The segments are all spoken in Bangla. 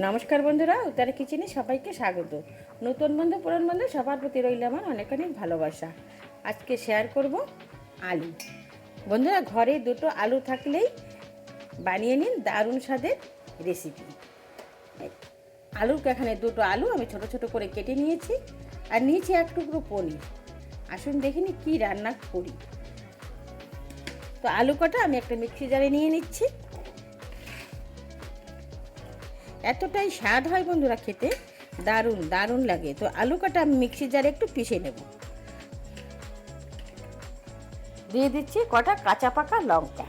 নমস্কার বন্ধুরা, উত্তরা কিচেনে সবাইকে স্বাগত। নতুন বন্ধু পুরান বন্ধু সবার প্রতি রইল আমার অনেক অনেক ভালোবাসা। আজকে শেয়ার করব আলু। বন্ধুরা, ঘরে দুটো আলু থাকলেই বানিয়ে নিন দারুণ স্বাদের রেসিপি। এখানে দুটো আলু আমি ছোট ছোট করে কেটে নিয়েছি, আর নিয়েছি এক টুকরো পনির। আসুন দেখিনি কি রান্না করি। তো আলু কটা আমি একটা মিক্সি জারে নিয়ে নিচ্ছি। এতটাই স্বাদ হয় বন্ধুরা, খেতে দারুণ দারুণ লাগে। তো আলু কাটা আমি মিক্সি জারে একটু পিষে নেব। দিয়ে দিচ্ছি কটা কাঁচা পাকা লঙ্কা।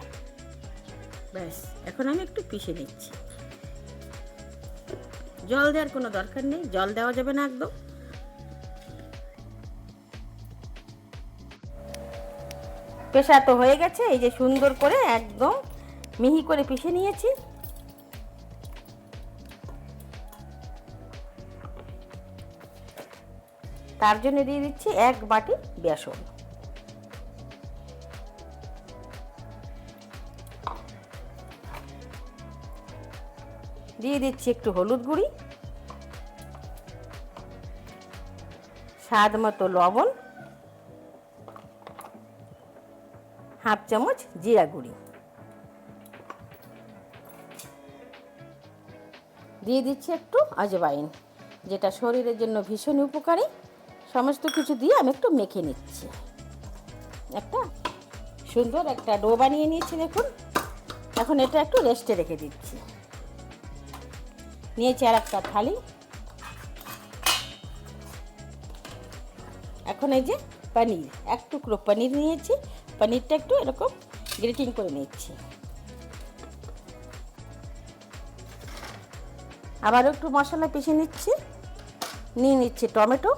ব্যাস, এখন আমি একটু পিষে নিচ্ছি। জল দেওয়ার কোনো দরকার নেই, জল দেওয়া যাবে না একদম। পেশা তো হয়ে গেছে, এই যে সুন্দর করে একদম মিহি করে পিষে নিয়েছি। তার জন্য দিয়ে দিচ্ছি এক বাটি বেসন। দিয়ে দিচ্ছি একটু হলুদ গুঁড়ি, স্বাদ মতো লবণ, হাফ চামচ জিরা গুঁড়ি। দিয়ে দিচ্ছি একটু আজওয়াইন, যেটা শরীরের জন্য ভীষণ উপকারী। সমস্ত কিছু দিয়ে আমি একটু মেখে নিচ্ছি। একটা সুন্দর একটা ডো বানিয়ে নিয়েছি দেখুন। এখন এটা একটু রেস্টে রেখে দিচ্ছি। নিয়েছি আর একটা থালি। এখন এই যে পনির, এক টুকরো পনির নিয়েছি। পনিরটা একটু এরকম গ্রেটিং করে নিচ্ছি। আবারও একটু মশলা পিষে নিচ্ছি। নিয়ে নিচ্ছি টমেটো,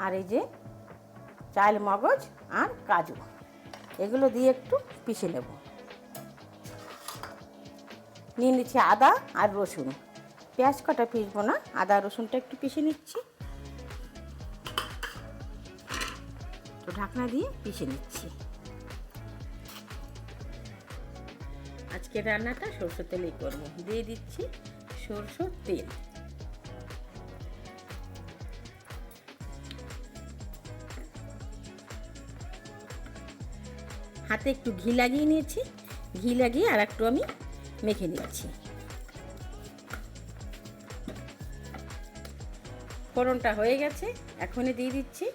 আর এই যে চাল মগজ আর কাজু, এগুলো দিয়ে একটু পিষে নেব। নিয়ে নিচ্ছি আদা আর রসুন। পেঁয়াজ কটা পিষবো না, আদা রসুনটা একটু পিষে নিচ্ছি। তো ঢাকনা দিয়ে পিষে নিচ্ছি। আজকে রান্নাটা সরষের তেলেই করবো। দিয়ে দিচ্ছি সরষের তেল। হাতে একটু ঘি লাগিয়ে নিয়েছি। ঘি লাগিয়ে আর একটু আমি মেখে নিচ্ছি। ফোড়নটা হয়ে গেছে, এখনই দিয়ে দিচ্ছি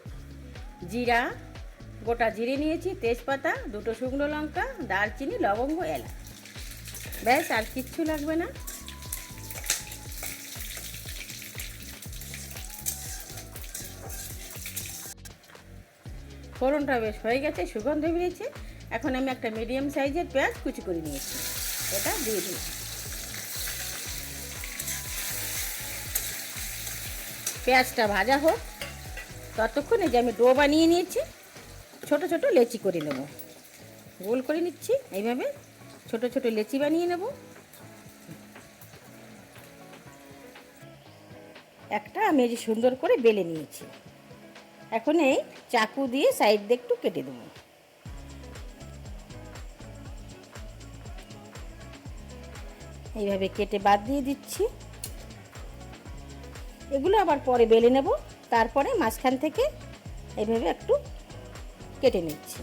জিরা, গোটা জিরে নিয়েছি, তেজপাতা, দুটো শুকনো লঙ্কা, দারচিনি, লবঙ্গ, এলাচ। ব্যাস, আর কিচ্ছু লাগবে না। ফোড়নটা বেশ হয়ে গেছে, সুগন্ধ বেরিয়েছে। এখন আমি একটা মিডিয়াম সাইজের পেঁয়াজ কুচি করে নিয়েছি, এটা দিয়ে দিই। পেঁয়াজটা ভাজা হোক, ততক্ষণে যে আমি ডো বানিয়ে নিয়েছি, ছোট ছোট লেচি করে নেব। গোল করে নিচ্ছি, এইভাবে ছোট ছোট লেচি বানিয়ে নেব। একটা আমি এই যে সুন্দর করে বেলে নিয়েছি। এখন এই চাকু দিয়ে সাইড দিয়ে একটু কেটে দেব। এইভাবে কেটে বাদ দিয়ে দিচ্ছি। এগুলো আবার পরে বেলে নেব। তারপরে মাঝখান থেকে এইভাবে একটু কেটে নিচ্ছি।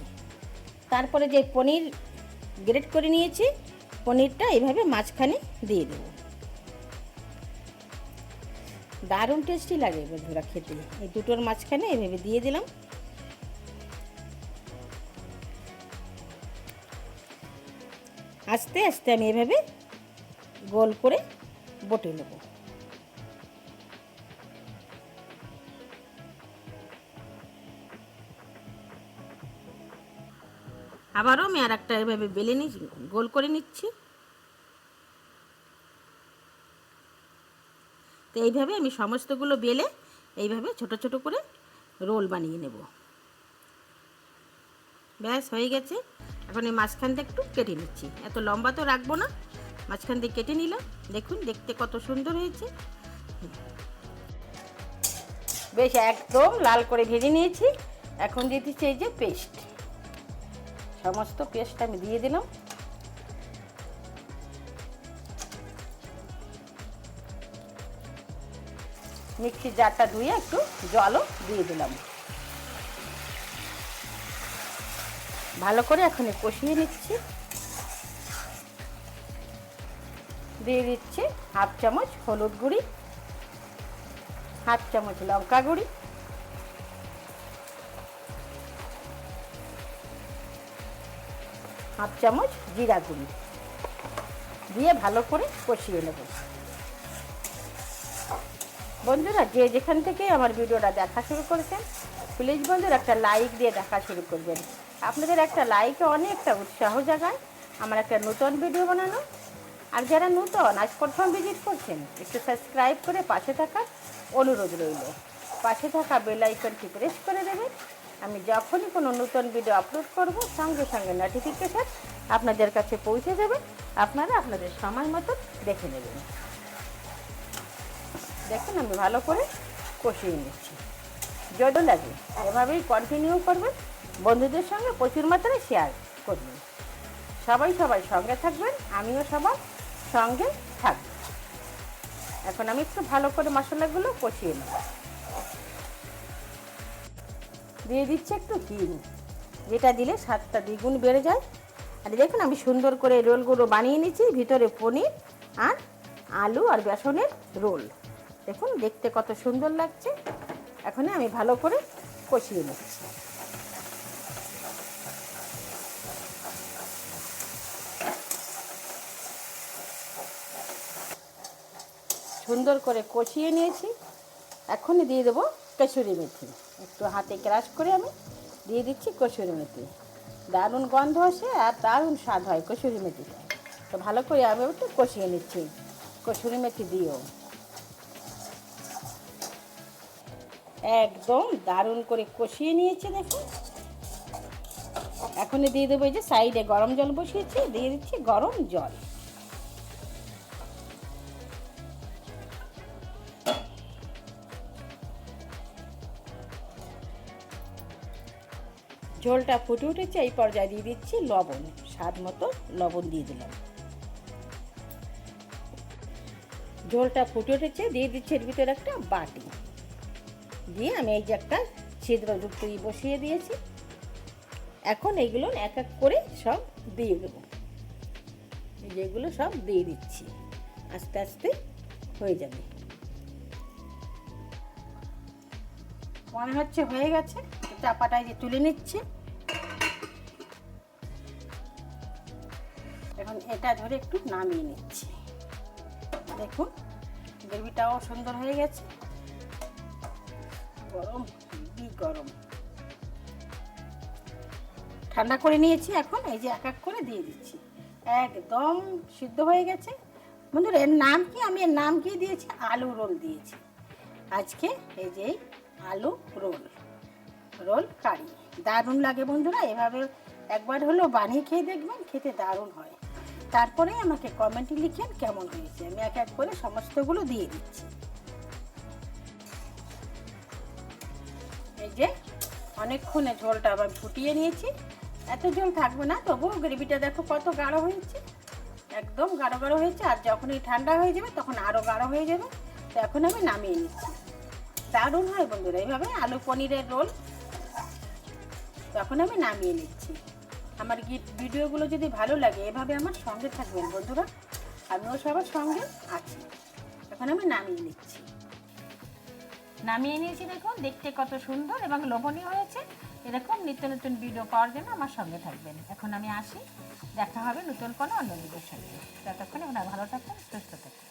তারপরে যে পনির গ্রেট করে নিয়েছি, পনিরটা এইভাবে মাঝখানে দিয়ে দেব। দারুণ টেস্টি লাগে বন্ধুরা খেতে। এই দুটোর মাঝখানে এইভাবে দিয়ে দিলাম। আস্তে আস্তে আমি এভাবে গোল করে বটে নেব। আবারও আমি আর একটা এভাবে বেলে গোল করে নিচ্ছি। তো এইভাবে আমি সমস্তগুলো বেলে এইভাবে ছোট ছোট করে রোল বানিয়ে নেব। ব্যাস, হয়ে গেছে। এখন এই মাঝখান দিয়ে একটু কেটে নিচ্ছি। এত লম্বা তো রাখবো না, মাঝখান দিয়ে কেটে নিলাম। দেখুন দেখতে কত সুন্দর হয়েছে। বেশ একদম লাল করে ভেজে নিয়েছি। এখন দিয়ে দিচ্ছি এই যে পেস্ট। সমস্ত পেস্ট আমি দিয়ে দিলাম। মিক্সির জারটা ধুয়ে একটু জলও দিয়ে দিলাম। ভালো করে এখন কষিয়ে নিচ্ছি। দিয়ে দিচ্ছি হাফ চামচ হলুদ গুঁড়ি, হাফ চামচ লঙ্কা গুঁড়ি, হাফ চামচ জিরা গুঁড়ি দিয়ে ভালো করে কষিয়ে নেব। বন্ধুরা যে যেখান থেকে আমার ভিডিওটা দেখা শুরু করেছেন প্লিজ বন্ধুরা একটা লাইক দিয়ে দেখা শুরু করবেন। আপনাদের একটা লাইকে অনেকটা উৎসাহ জাগায় আমার একটা নতুন ভিডিও বানানো। আর যারা নতুন আজ প্রথম ভিজিট করছেন একটু সাবস্ক্রাইব করে পাশে থাকার অনুরোধ রইল। পাশে থাকা বেল আইকনটি প্রেস করে দেবেন। আমি যখনই কোনো নতুন ভিডিও আপলোড করব সঙ্গে সঙ্গে নোটিফিকেশন আপনাদের কাছে পৌঁছে যাবে। আপনারা আপনাদের সময় মতো দেখে নেবেন। দেখুন আমি ভালো করে কষিয়ে নিচ্ছি। যদি লাগে এভাবেই কন্টিনিউ করবেন। বন্ধুদের সঙ্গে প্রচুর মাত্রায় শেয়ার করবেন। সবাই সঙ্গে থাকবেন, আমিও সবার সঙ্গে থাকব। এখন আমি একটু ভালো করে মশলাগুলো কষিয়ে নেব। দিয়ে দিচ্ছি একটু হিং, যেটা দিলে স্বাদটা দ্বিগুণ বেড়ে যায়। আর দেখুন আমি সুন্দর করে রোলগুলো বানিয়ে নিচ্ছি। ভিতরে পনির আর আলু আর বেসনের রোল। দেখুন দেখতে কত সুন্দর লাগছে। এখন আমি ভালো করে কষিয়ে নিচ্ছি। সুন্দর করে কষিয়ে নিয়েছি। এখনই দিয়ে দেবো কসুরি মেথি। একটু হাতে ক্রাশ করে আমি দিয়ে দিচ্ছি কসুরি মেথি। দারুণ গন্ধ আসে আর দারুণ স্বাদ হয় কসুরি মেথিটা। তো ভালো করে আমি একটু কষিয়ে নিচ্ছি কসুরি মেথি দিয়েও। একদম দারুণ করে কষিয়ে নিয়েছি দেখুন। এখনই দিয়ে দেবো এই যে সাইডে গরম জল বসিয়েছি, দিয়ে দিচ্ছি গরম জল। ঝোলটা ফুটে উঠেছে, এই পর্যায়ে দিয়ে দিচ্ছি লবণ। স্বাদ মতো লবণ দিয়ে দিলাম। ঝোলটা ফুটে উঠেছে, দিয়ে দিচ্ছি এর ভিতরে একটা বাটি। দিয়ে আমি এই যে একটা ছিদ্রযুক্ত বসিয়ে দিয়েছি। এখন এইগুলো এক এক করে সব দিয়ে দেবো। যেগুলো সব দিয়ে দিচ্ছি, আস্তে আস্তে হয়ে যাবে। মনে হচ্ছে হয়ে গেছে। চাপাটায় যে তুলে নিচ্ছি। এখন এটা ধরে একটু নামিয়ে নিচ্ছি। দেখুন গ্রেভিটাও সুন্দর হয়ে গেছে। গরম গরম ঠান্ডা করে নিয়েছি। এখন এই যে এক এক করে দিয়ে দিচ্ছি। একদম সিদ্ধ হয়ে গেছে। বন্ধুরা এর নাম কি, আমি এর নাম কি দিয়েছি, আলু রোল দিয়েছি আজকে। এই যে আলু রোল কারি দারুণ লাগে বন্ধুরা। এভাবে একবার হলেও বানিয়ে খেয়ে দেখবেন, খেতে দারুণ হয়। তারপরে আমাকে কমেন্টে লিখেন কেমন হয়েছে। আমি এক এক করে সমস্তগুলো দিয়ে দিচ্ছি। এই যে অনেকক্ষণে ঝোলটা আবার ফুটিয়ে নিয়েছি। এত ঝোল থাকবে না, তবুও গ্রেভিটা দেখো কত গাঢ় হয়েছে। একদম গাঢ় গাঢ় হয়েছে। আর যখনই ঠান্ডা হয়ে যাবে তখন আরও গাঢ় হয়ে যাবে। তো এখন আমি নামিয়ে নিচ্ছি। দারুণ হয় বন্ধুরা এইভাবে আলু পনিরের রোল। তখন আমি নামিয়ে নিচ্ছি। আমার ভিডিওগুলো যদি ভালো লাগে এভাবে আমার সঙ্গে থাকবেন বন্ধুরা। আমিও সবার সঙ্গে আছি। এখন আমি নামিয়ে নিচ্ছি। নামিয়ে নিয়েছি দেখুন দেখতে কত সুন্দর এবং লোভনীয় হয়েছে। এরকম নিত্য নতুন ভিডিও পাওয়ার জন্য আমার সঙ্গে থাকবেন। এখন আমি আসি, দেখা হবে নতুন কোনো অন্য ভিডিওর সঙ্গে। ততক্ষণে আপনারা ভালো থাকুন, সুস্থ থাকুন।